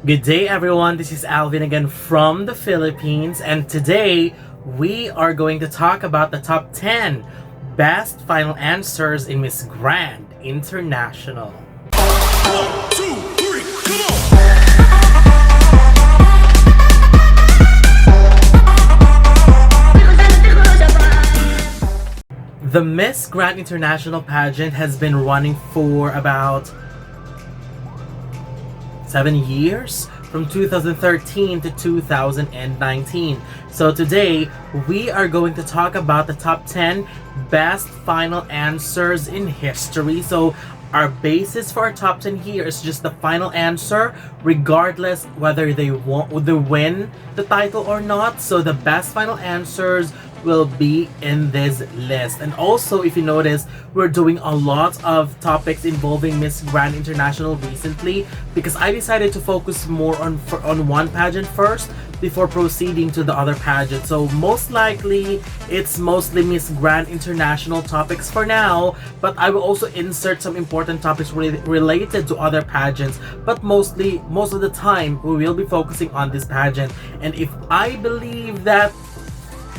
Good day, everyone. This is Alvin again from the Philippines, and today we are going to talk about the top 10 best final answers in Miss Grand International. 1, 2, 3, come on! The Miss Grand International pageant has been running for about 7 years, from 2013 to 2019. So today we are going to talk about the top 10 best final answers in history. So our basis for our top 10 here is just the final answer, regardless whether they win the title or not. So the best final answers will be in this list. And also, if you notice, we're doing a lot of topics involving Miss Grand International recently because I decided to focus more on one pageant first before proceeding to the other pageant. So most likely it's mostly Miss Grand International topics for now, but I will also insert some important topics related to other pageants, but most of the time we will be focusing on this pageant. And if I believe that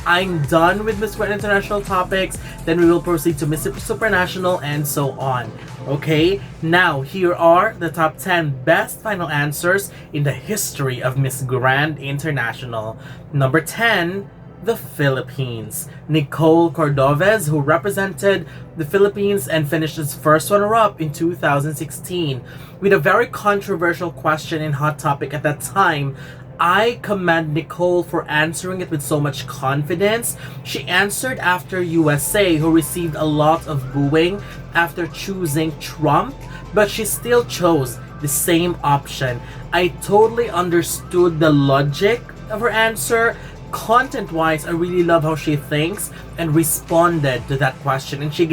I'm done with Miss Grand International topics, then we will proceed to Miss Supranational and so on. Okay, now here are the top 10 best final answers in the history of Miss Grand International. Number 10, the Philippines. Nicole Cordoves, who represented the Philippines and finished as first runner-up in 2016. With a very controversial question in Hot Topic at that time, I commend Nicole for answering it with so much confidence. She answered after USA, who received a lot of booing after choosing Trump, but she still chose the same option. I totally understood the logic of her answer. Content-wise, I really love how she thinks and responded to that question. And she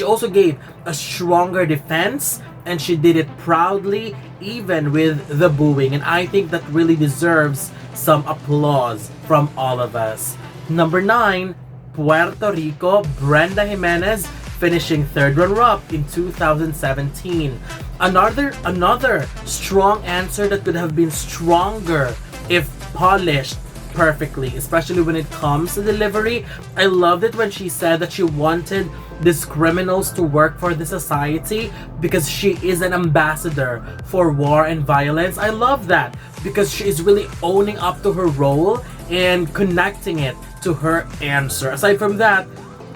also gave a stronger defense, and she did it proudly, even with the booing. And I think that really deserves some applause from all of us. Number 9, Puerto Rico, Brenda Jimenez, finishing third runner-up in 2017. Another strong answer that could have been stronger if polished perfectly, especially when it comes to delivery. I loved it when she said that she wanted these criminals to work for the society because she is an ambassador for war and violence. I love that because she is really owning up to her role and connecting it to her answer. Aside from that,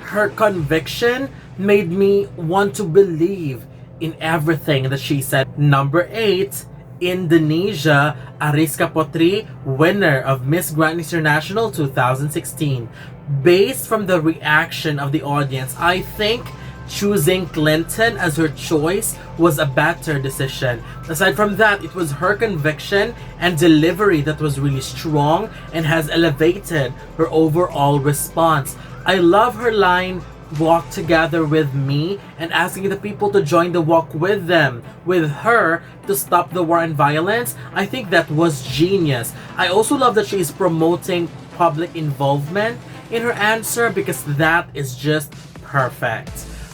her conviction made me want to believe in everything that she said. Number 8, Indonesia, Ariska Putri, winner of Miss Grand International 2016. Based from the reaction of the audience, I think choosing Clinton as her choice was a better decision. Aside from that, it was her conviction and delivery that was really strong and has elevated her overall response. I love her line, "Walk together with me," and asking the people to join the walk with her to stop the war and violence. I think that was genius. I also love that she is promoting public involvement in her answer because that is just perfect.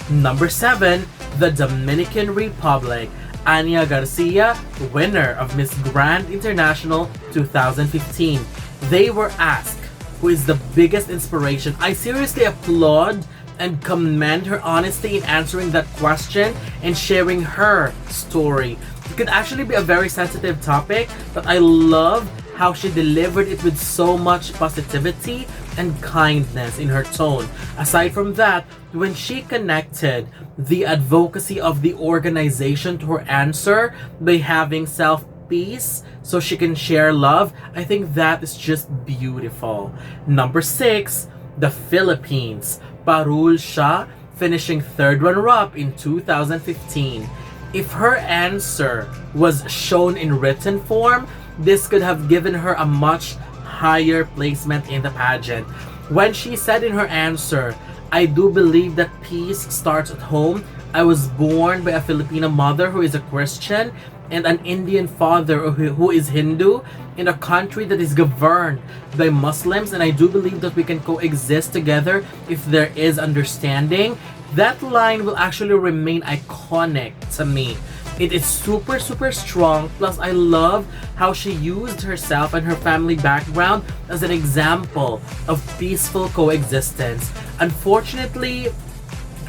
Number 7, the Dominican Republic. Anea Garcia, winner of Miss Grand International 2015. They were asked who is the biggest inspiration. I seriously applaud and commend her honesty in answering that question and sharing her story. It could actually be a very sensitive topic, but I love how she delivered it with so much positivity and kindness in her tone. Aside from that, when she connected the advocacy of the organization to her answer by having self-peace so she can share love, I think that is just beautiful. Number 6, the Philippines. Parul, Shah, finishing third runner-up in 2015. If her answer was shown in written form, this could have given her a much higher placement in the pageant. When she said in her answer, "I do believe that peace starts at home. I was born by a Filipino mother who is a Christian and an Indian father who is Hindu in a country that is governed by Muslims, and I do believe that we can coexist together if there is understanding." That line will actually remain iconic to me. It is super strong, plus I love how she used herself and her family background as an example of peaceful coexistence. Unfortunately,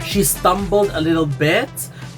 she stumbled a little bit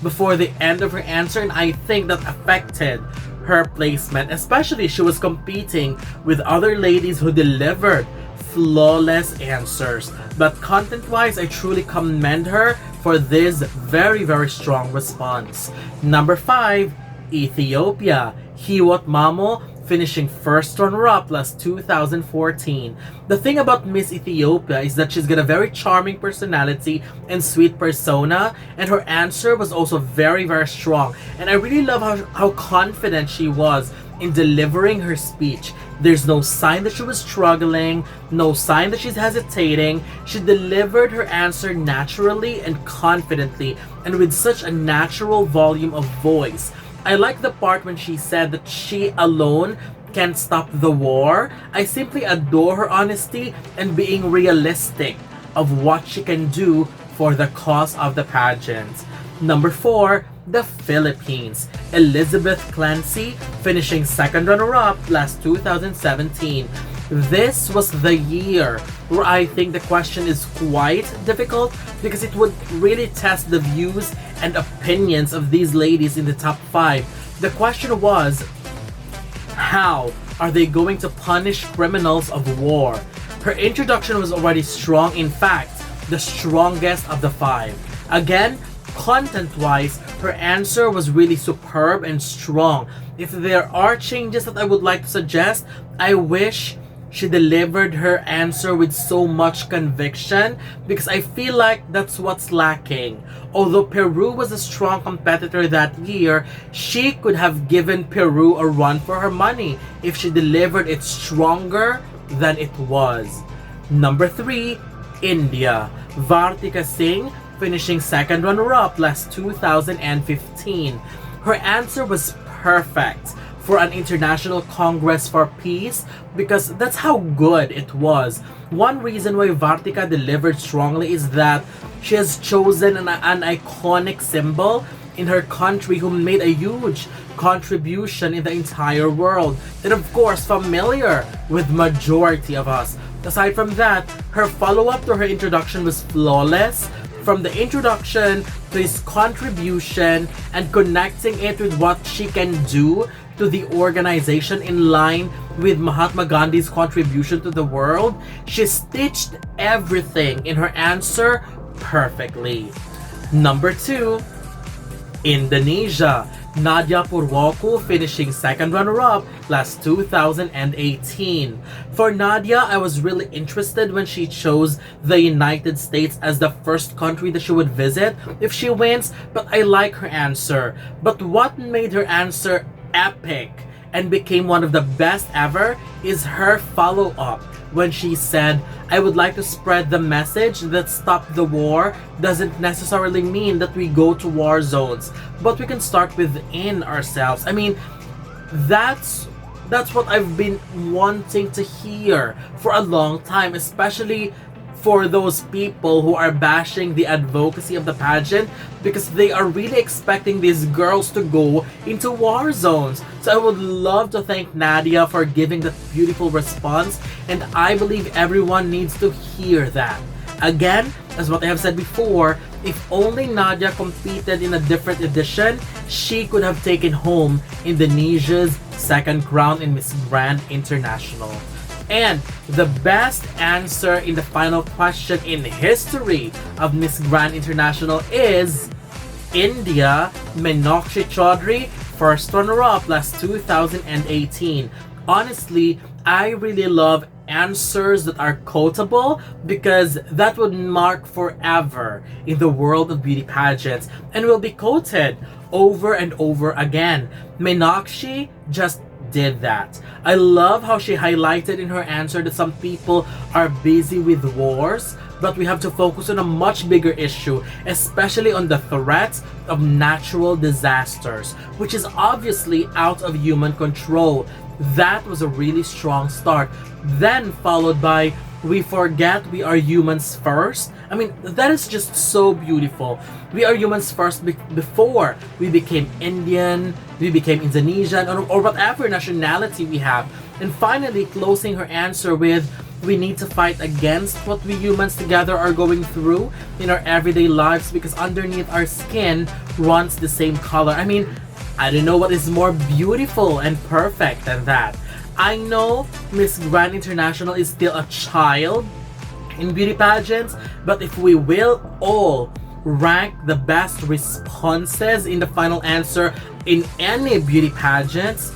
before the end of her answer, and I think that affected her placement, especially she was competing with other ladies who delivered flawless answers. But content-wise, I truly commend her for this very strong response. Number 5, Ethiopia. Hiwot Mamo finishing first runner-up last 2014. The thing about Miss Ethiopia is that she's got a very charming personality and sweet persona, and her answer was also very strong. And I really love how confident she was in delivering her speech. There's no sign that she was struggling, no sign that she's hesitating. She delivered her answer naturally and confidently, and with such a natural volume of voice. I like the part when she said that she alone can't stop the war. I simply adore her honesty and being realistic of what she can do for the cause of the pageant. Number 4, the Philippines. Elizabeth Clenci finishing second runner-up last 2017. This was the year where I think the question is quite difficult because it would really test the views and opinions of these ladies in the top 5. The question was, how are they going to punish criminals of war? Her introduction was already strong, in fact, the strongest of the 5. Again, content-wise, her answer was really superb and strong. If there are changes that I would like to suggest, I wish she delivered her answer with so much conviction, because I feel like that's what's lacking. Although Peru was a strong competitor that year, she could have given Peru a run for her money if she delivered it stronger than it was. Number 3, India. Vartika Singh finishing second runner-up last 2015. Her answer was perfect for an international congress for peace because that's how good it was. One reason why Vartika delivered strongly is that she has chosen an iconic symbol in her country who made a huge contribution in the entire world, and of course familiar with majority of us. Aside from that, her follow-up to her introduction was flawless. From the introduction to his contribution and connecting it with what she can do to the organization in line with Mahatma Gandhi's contribution to the world, she stitched everything in her answer perfectly. Number 2, Indonesia. Nadia Purwoko finishing second runner-up last 2018. For Nadia, I was really interested when she chose the United States as the first country that she would visit if she wins, but I like her answer. But what made her answer epic and became one of the best ever is her follow-up when she said, I would like to spread the message that stop the war doesn't necessarily mean that we go to war zones, but we can start within ourselves. I mean, that's what I've been wanting to hear for a long time, especially for those people who are bashing the advocacy of the pageant, because they are really expecting these girls to go into war zones. So I would love to thank Nadia for giving that beautiful response, and I believe everyone needs to hear that. Again, as what I have said before, if only Nadia competed in a different edition, she could have taken home Indonesia's second crown in Miss Grand International. And the best answer in the final question in history of Miss Grand International is India. Meenakshi Chaudhary, first runner-up last 2018. Honestly, I really love answers that are quotable because that would mark forever in the world of beauty pageants and will be quoted over and over again. Meenakshi just did that. I love how she highlighted in her answer that some people are busy with wars, but we have to focus on a much bigger issue, especially on the threat of natural disasters, which is obviously out of human control. That was a really strong start. Then followed by we forget we are humans first. I mean, that is just so beautiful. We are humans first before we became Indian, we became Indonesian, or whatever nationality we have. And finally, closing her answer with, we need to fight against what we humans together are going through in our everyday lives because underneath our skin runs the same color. I mean, I don't know what is more beautiful and perfect than that. I know Miss Grand International is still a child in beauty pageants, but if we will all rank the best responses in the final answer in any beauty pageants,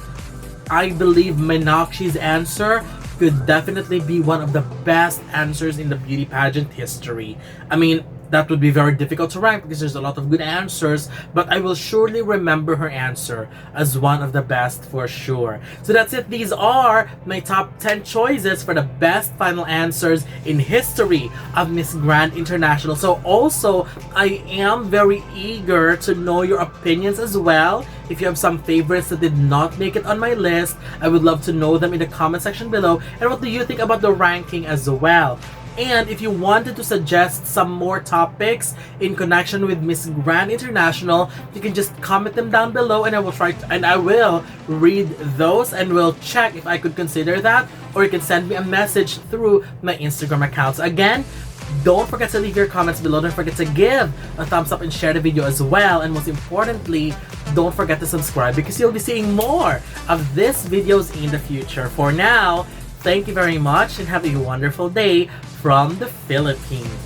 I believe Meenakshi's answer could definitely be one of the best answers in the beauty pageant history. I mean, that would be very difficult to rank because there's a lot of good answers, but I will surely remember her answer as one of the best for sure. So that's it. These are my top 10 choices for the best final answers in history of Miss Grand International. So also, I am very eager to know your opinions as well. If you have some favorites that did not make it on my list, I would love to know them in the comment section below. And what do you think about the ranking as well? And if you wanted to suggest some more topics in connection with Miss Grand International, you can just comment them down below and I will read those and will check if I could consider that, or you can send me a message through my Instagram accounts. Again, don't forget to leave your comments below. Don't forget to give a thumbs up and share the video as well. And most importantly, don't forget to subscribe because you'll be seeing more of these videos in the future. For now, thank you very much and have a wonderful day from the Philippines.